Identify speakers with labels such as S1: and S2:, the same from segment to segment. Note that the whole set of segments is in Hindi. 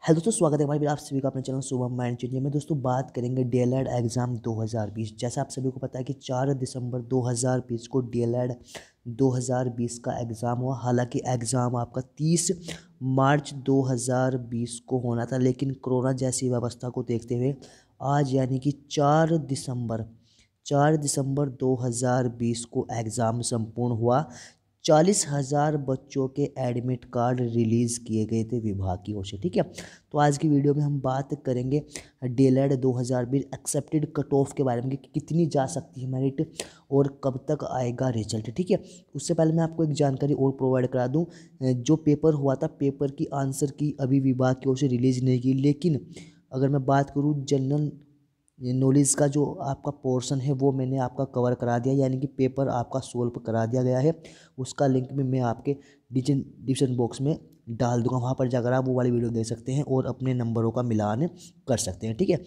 S1: हेलो दोस्तों, स्वागत है भाई आप सभी का अपने चैनल शुभम माइंड चेंज में। दोस्तों बात करेंगे डीएलएड एग्ज़ाम 2020। जैसा आप सभी को पता है कि 4 दिसंबर 2020 को डीएलएड 2020 का एग्ज़ाम हुआ। हालांकि एग्ज़ाम आपका 30 मार्च 2020 को होना था, लेकिन कोरोना जैसी व्यवस्था को देखते हुए आज यानी कि 4 दिसंबर 2020 को एग्ज़ाम संपूर्ण हुआ। 40,000 बच्चों के एडमिट कार्ड रिलीज़ किए गए थे विभाग की ओर से। ठीक है, तो आज की वीडियो में हम बात करेंगे डीएलएड 2020 एक्सेप्टेड कट ऑफ के बारे में कि कितनी जा सकती है मेरिट और कब तक आएगा रिजल्ट। ठीक है, उससे पहले मैं आपको एक जानकारी और प्रोवाइड करा दूं। जो पेपर हुआ था, पेपर की आंसर की अभी विभाग की ओर से रिलीज़ नहीं की, लेकिन अगर मैं बात करूँ जनरल नॉलेज का जो आपका पोर्शन है वो मैंने आपका कवर करा दिया, यानी कि पेपर आपका सोल्व करा दिया गया है। उसका लिंक भी मैं आपके डिस्क्रिप्शन बॉक्स में डाल दूंगा, वहाँ पर जाकर आप वो वाली वीडियो देख सकते हैं और अपने नंबरों का मिलान कर सकते हैं। ठीक है,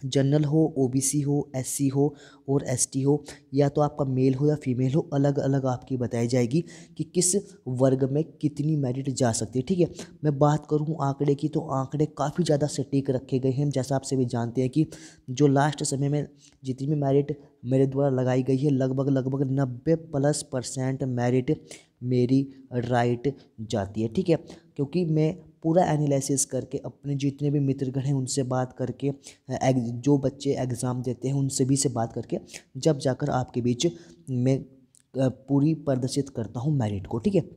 S1: जनरल हो, ओबीसी हो, एससी हो और एसटी हो, या तो आपका मेल हो या फीमेल हो, अलग अलग आपकी बताई जाएगी कि किस वर्ग में कितनी मेरिट जा सकती है। ठीक है, मैं बात करूँ आंकड़े की तो आंकड़े काफ़ी ज़्यादा सटीक रखे गए हैं। जैसा आप सभी जानते हैं कि जो लास्ट समय में जितनी भी मेरिट मेरे द्वारा लगाई गई है, लगभग लगभग 90+% मेरिट मेरी राइट जाती है। ठीक है, क्योंकि मैं पूरा एनालिसिस करके अपने जितने भी मित्रगण हैं उनसे बात करके, जो बच्चे एग्ज़ाम देते हैं उन सभी से बात करके जब जाकर आपके बीच मैं पूरी प्रदर्शित करता हूँ मेरिट को। ठीक है,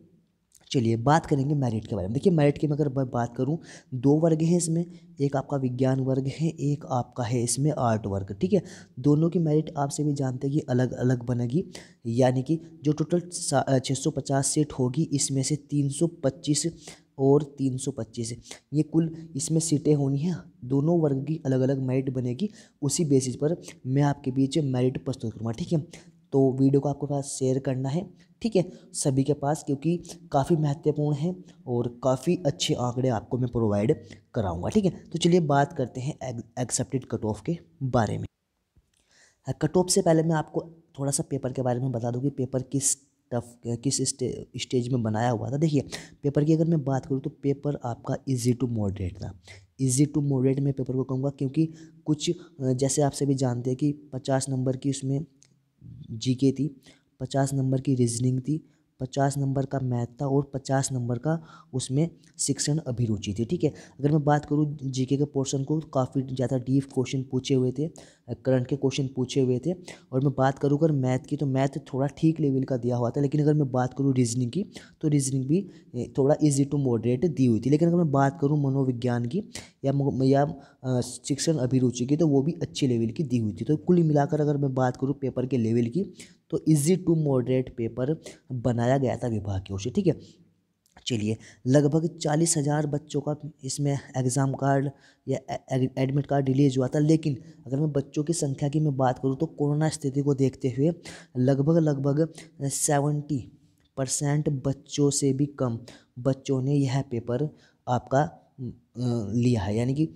S1: चलिए बात करेंगे मेरिट के बारे में। देखिए, मेरिट की मैं अगर बात करूं, दो वर्ग हैं इसमें, एक आपका विज्ञान वर्ग है, एक आपका है इसमें आर्ट वर्ग। ठीक है, दोनों की मेरिट आप सभी जानते हैं कि अलग अलग बनेगी, यानी कि जो टोटल 650 सीट होगी, इसमें से 325 और 325 ये कुल इसमें सीटें होनी हैं। दोनों वर्ग की अलग अलग मेरिट बनेगी, उसी बेसिस पर मैं आपके बीच मेरिट प्रस्तुत करूँगा। ठीक है, तो वीडियो को आपके पास शेयर करना है। ठीक है, सभी के पास, क्योंकि काफ़ी महत्वपूर्ण है और काफ़ी अच्छे आंकड़े आपको मैं प्रोवाइड कराऊंगा। ठीक है, तो चलिए बात करते हैं एक्सेप्टेड कट ऑफ के बारे में। कट ऑफ से पहले मैं आपको थोड़ा सा पेपर के बारे में बता दूं कि पेपर किस स्टेज में बनाया हुआ था। देखिए, पेपर की अगर मैं बात करूं तो पेपर आपका इजी टू मॉडरेट था। इजी टू मॉडरेट में पेपर को कहूँगा, क्योंकि कुछ जैसे आप सभी जानते हैं कि 50 नंबर की उसमें जीके थी, 50 नंबर की रीजनिंग थी, 50 नंबर का मैथ था और 50 नंबर का उसमें शिक्षण अभिरुचि थी। ठीक है, अगर मैं बात करूँ जीके के पोर्शन को, काफ़ी ज़्यादा डीप क्वेश्चन पूछे हुए थे, करंट के क्वेश्चन पूछे हुए थे। और मैं बात करूँ अगर मैथ की, तो मैथ थोड़ा ठीक लेवल का दिया हुआ था। लेकिन अगर मैं बात करूँ रीजनिंग की, तो रीजनिंग भी थोड़ा ईजी टू मॉडरेट दी हुई थी। लेकिन अगर मैं बात करूँ मनोविज्ञान की या शिक्षण अभिरुचि की, तो वो भी अच्छी लेवल की दी हुई थी। तो कुल मिलाकर अगर मैं बात करूँ पेपर के लेवल की, तो इजी टू मॉडरेट पेपर बनाया गया था विभाग की ओर से। ठीक है, चलिए, लगभग 40,000 बच्चों का इसमें एग्ज़ाम कार्ड या एडमिट कार्ड रिलीज हुआ था। लेकिन अगर मैं बच्चों की संख्या की मैं बात करूँ तो कोरोना स्थिति को देखते हुए लगभग लगभग 70% बच्चों से भी कम बच्चों ने यह पेपर आपका लिया है, यानी कि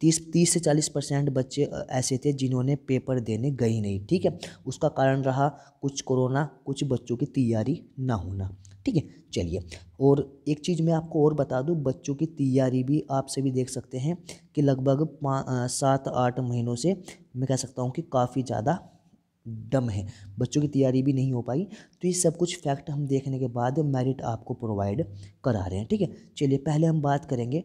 S1: 30 से 40% बच्चे ऐसे थे जिन्होंने पेपर देने गए ही नहीं। ठीक है, उसका कारण रहा कुछ कोरोना, कुछ बच्चों की तैयारी ना होना। ठीक है, चलिए, और एक चीज़ मैं आपको और बता दूं, बच्चों की तैयारी भी आप सभी देख सकते हैं कि लगभग 7-8 महीनों से मैं कह सकता हूं कि काफ़ी ज़्यादा डम है, बच्चों की तैयारी भी नहीं हो पाई। तो ये सब कुछ फैक्ट हम देखने के बाद मेरिट आपको प्रोवाइड करा रहे हैं। ठीक है, चलिए पहले हम बात करेंगे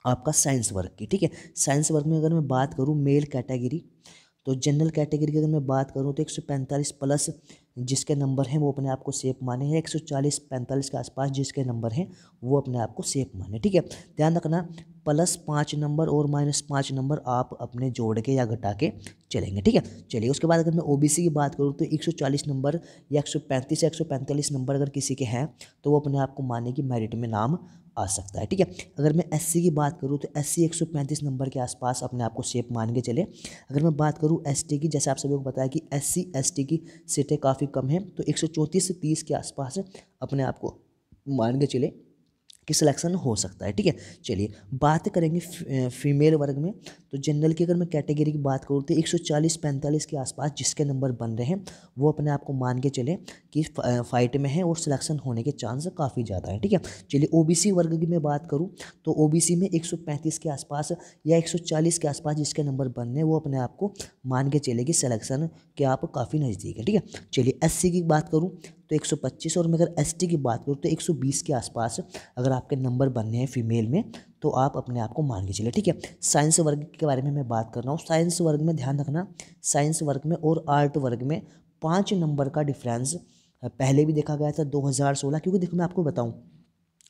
S1: आपका साइंस वर्क की। ठीक है, साइंस वर्क में अगर मैं बात करूँ मेल कैटेगरी, तो जनरल कैटेगरी की अगर मैं बात करूँ तो 145 प्लस जिसके नंबर हैं वो अपने आप को सेफ माने हैं, 140-45 के आसपास जिसके नंबर हैं वो अपने आप को सेफ माने। ठीक है, ध्यान रखना, +5 नंबर और -5 नंबर आप अपने जोड़ के या घटा के चलेंगे। ठीक है, चलिए उसके बाद अगर मैं ओबीसी की बात करूँ तो 140 नंबर या 135 या 145 नंबर अगर किसी के हैं तो वो अपने आप को माने कि मेरिट में नाम आ सकता है। ठीक है, अगर मैं एससी की बात करूँ तो एससी 135 नंबर के आसपास अपने आप को सेफ मान के चले। अगर मैं बात करूँ एसटी की, जैसे आप सभी को बताया कि एससी एसटी की सीटें काफ़ी कम हैं, तो 134 से 30 के आसपास अपने आप को मान के चले कि सिलेक्शन हो सकता है। ठीक है, चलिए बात करेंगे फीमेल वर्ग में। तो जनरल की अगर मैं कैटेगरी की बात करूँ तो 140-45 के आसपास जिसके नंबर बन रहे हैं वो अपने आप को मान के चले कि फाइट में है और सिलेक्शन होने के चांस काफ़ी ज़्यादा है। ठीक है, चलिए ओबीसी वर्ग की मैं बात करूँ तो ओबीसी में 135 के आसपास या 140 के आसपास जिसके नंबर बन रहे हैं वो अपने आप को मान के चले कि सिलेक्शन के आप काफ़ी नज़दीक है। ठीक है, चलिए एससी की बात करूँ तो 125 और मैं अगर एसटी की बात करूँ तो 120 के आसपास अगर आपके नंबर बनने हैं फीमेल में तो आप अपने आप को मान के चलिए। ठीक है, साइंस वर्ग के बारे में मैं बात कर रहा हूँ। साइंस वर्ग में ध्यान रखना, साइंस वर्ग में और आर्ट वर्ग में 5 नंबर का डिफरेंस पहले भी देखा गया था 2016। क्योंकि देखो मैं आपको बताऊँ,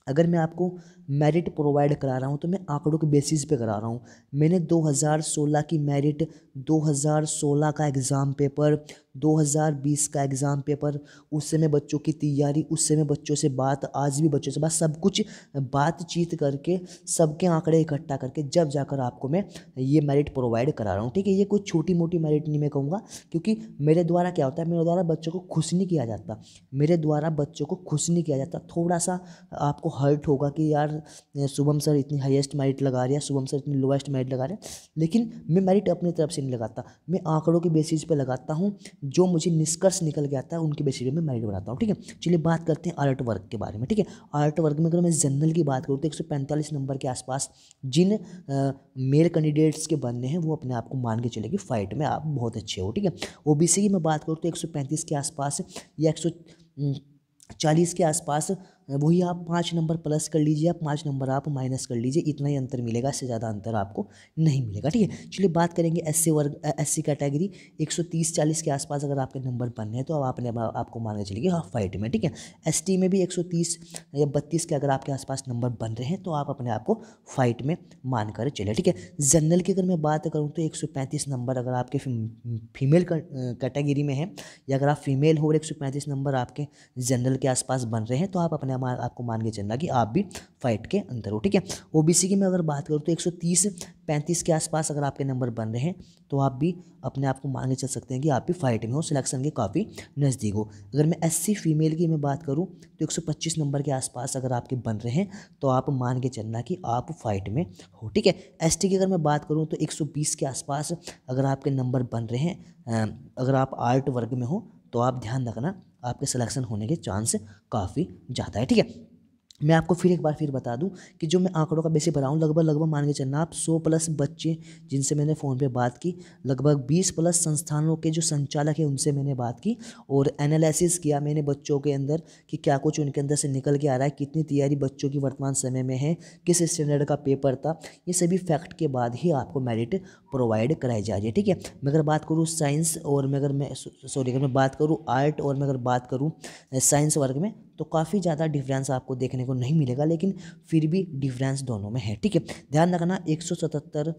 S1: अगर मैं आपको मेरिट प्रोवाइड करा रहा हूँ तो मैं आंकड़ों के बेसिस पे करा रहा हूँ। मैंने 2016 की मेरिट, 2016 का एग्ज़ाम पेपर, 2020 का एग्ज़ाम पेपर, उस समय बच्चों की तैयारी, उस समय बच्चों से बात, आज भी बच्चों से बात, सब कुछ बातचीत करके सबके आंकड़े इकट्ठा करके जब जाकर आपको मैं ये मेरिट प्रोवाइड करा रहा हूँ। ठीक है, ये कोई छोटी मोटी मेरिट नहीं मैं कहूँगा, क्योंकि मेरे द्वारा क्या होता है, मेरे द्वारा बच्चों को खुश नहीं किया जाता, मेरे द्वारा बच्चों को खुश नहीं किया जाता। थोड़ा सा आपको हर्ट होगा कि यार शुभम सर इतनी हाईएस्ट मेरिट लगा रहे हैं, शुभम सर इतनी लोएस्ट मेरिट लगा रहे हैं, लेकिन मैं मेरिट अपनी तरफ से नहीं लगाता, मैं आंकड़ों के बेसिस पे लगाता हूँ। जो मुझे निष्कर्ष निकल के आता है उनके बेसिस पे मैं मेरिट बनाता हूँ। ठीक है, चलिए बात करते हैं आर्ट वर्ग के बारे में। ठीक है, आर्ट वर्ग में अगर मैं जनरल की बात करूँ तो 145 नंबर के आसपास जिन मेल कैंडिडेट्स के बनने हैं वो अपने आप को मान के चले कि फाइट में आप बहुत अच्छे हो। ठीक है, ओबीसी की मैं बात करूँ तो 135 के आसपास या 140 के आसपास, वही आप 5 नंबर प्लस कर लीजिए, आप 5 नंबर आप माइनस कर लीजिए, इतना ही अंतर मिलेगा, इससे ज़्यादा अंतर आपको नहीं मिलेगा। ठीक है, चलिए बात करेंगे एससी वर्ग, एससी कैटेगरी 130-40 के आसपास अगर आपके नंबर बनने हैं तो अब आपने आपको मान के चलिए हाँ फाइट में। ठीक है, एसटी में भी 130 या 32 के अगर आपके आसपास नंबर बन रहे हैं तो आप अपने आप को फाइट में मान कर चले। ठीक है, जनरल की अगर मैं बात करूँ तो 135 नंबर अगर आपके फीमेल कैटेगरी में है या अगर आप फीमेल हो और 135 नंबर आपके जनरल के आसपास बन रहे हैं तो आप अपने आपको मान के चलना कि आप भी फाइट के अंदर हो। ठीक है, ओबीसी की मैं अगर बात करूँ तो 130-35 के आसपास अगर आपके नंबर बन रहे हैं तो आप भी अपने आप को मान के चल सकते हैं कि आप भी फाइट में हो, सिलेक्शन के काफ़ी नज़दीक हो। अगर मैं एससी फीमेल की मैं बात करूँ तो 125 नंबर के आसपास अगर आपके बन रहे हैं तो आप मान के चलना कि आप फाइट में हो। ठीक है, एसटी की अगर मैं बात करूँ तो 120 के आसपास अगर आपके नंबर बन रहे हैं, अगर आप आर्ट वर्ग में हो तो आप ध्यान रखना आपके सिलेक्शन होने के चांस काफ़ी ज़्यादा है। ठीक है, मैं आपको फिर एक बार फिर बता दूं कि जो मैं आंकड़ों का बेसिस बनाऊँ लगभग मान के चलना आप 100 प्लस बच्चे जिनसे मैंने फ़ोन पे बात की, लगभग 20 प्लस संस्थानों के जो संचालक हैं उनसे मैंने बात की और एनालिसिस किया मैंने बच्चों के अंदर कि क्या कुछ उनके अंदर से निकल के आ रहा है, कितनी तैयारी बच्चों की वर्तमान समय में है, किस स्टैंडर्ड का पेपर था, ये सभी फैक्ट के बाद ही आपको मेरिट प्रोवाइड कराई जा रही है। ठीक है, मैं अगर बात करूँ साइंस और मैं अगर मैं बात करूँ आर्ट और मैं अगर बात करूँ साइंस वर्ग में तो काफ़ी ज़्यादा डिफरेंस आपको देखने को नहीं मिलेगा, लेकिन फिर भी डिफरेंस दोनों में है। ठीक है, ध्यान रखना 177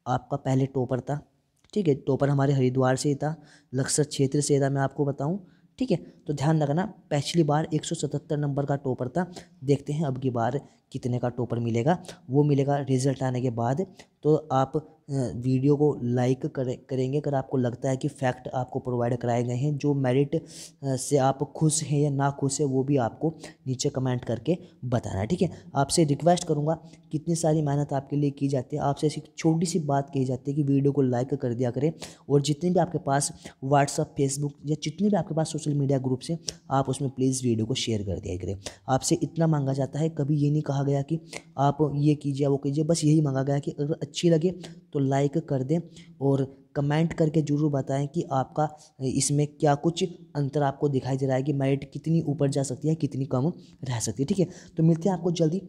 S1: आपका पहले टॉपर था। ठीक है, टॉपर हमारे हरिद्वार से ही था, लक्सर क्षेत्र से था मैं आपको बताऊं। ठीक है, तो ध्यान रखना पिछली बार 177 नंबर का टॉपर था, देखते हैं अब की बार कितने का टॉपर मिलेगा, वो मिलेगा रिजल्ट आने के बाद। तो आप वीडियो को लाइक करेंगे अगर आपको लगता है कि फैक्ट आपको प्रोवाइड कराए गए हैं, जो मेरिट से आप खुश हैं या ना खुश है वो भी आपको नीचे कमेंट करके बताना है। ठीक है, आपसे रिक्वेस्ट करूंगा, कितनी सारी मेहनत आपके लिए की जाती है, आपसे ऐसी छोटी सी बात कही जाती है कि वीडियो को लाइक कर दिया करें और जितने भी आपके पास व्हाट्सअप, फेसबुक या जितने भी आपके पास सोशल मीडिया ग्रुप से आप उसमें प्लीज़ वीडियो को शेयर कर दिया करें। आपसे इतना मांगा जाता है, कभी ये नहीं कहा गया कि आप ये कीजिए वो कीजिए, बस यही मांगा गया कि अगर अच्छी लगे तो लाइक कर दें और कमेंट करके ज़रूर बताएं कि आपका इसमें क्या कुछ अंतर आपको दिखाई दे रहा है कि मेरिट कितनी ऊपर जा सकती है, कितनी कम रह सकती है। ठीक है, तो मिलते हैं आपको जल्दी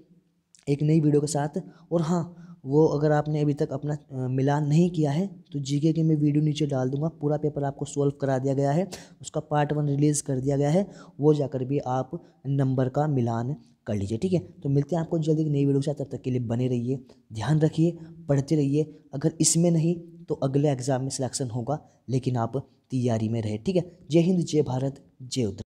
S1: एक नई वीडियो के साथ। और हाँ, वो अगर आपने अभी तक अपना मिलान नहीं किया है तो जीके की मैं वीडियो नीचे डाल दूंगा, पूरा पेपर आपको सॉल्व करा दिया गया है, उसका पार्ट 1 रिलीज़ कर दिया गया है, वो जाकर भी आप नंबर का मिलान कर लीजिए। ठीक है, तो मिलते हैं आपको जल्दी एक नई वीडियो के साथ, तब तक के लिए बने रहिए, ध्यान रखिए, पढ़ते रहिए। अगर इसमें नहीं तो अगले एग्जाम में सिलेक्शन होगा, लेकिन आप तैयारी में रहे। ठीक है, जय हिंद, जय भारत, जय उत्तराखंड।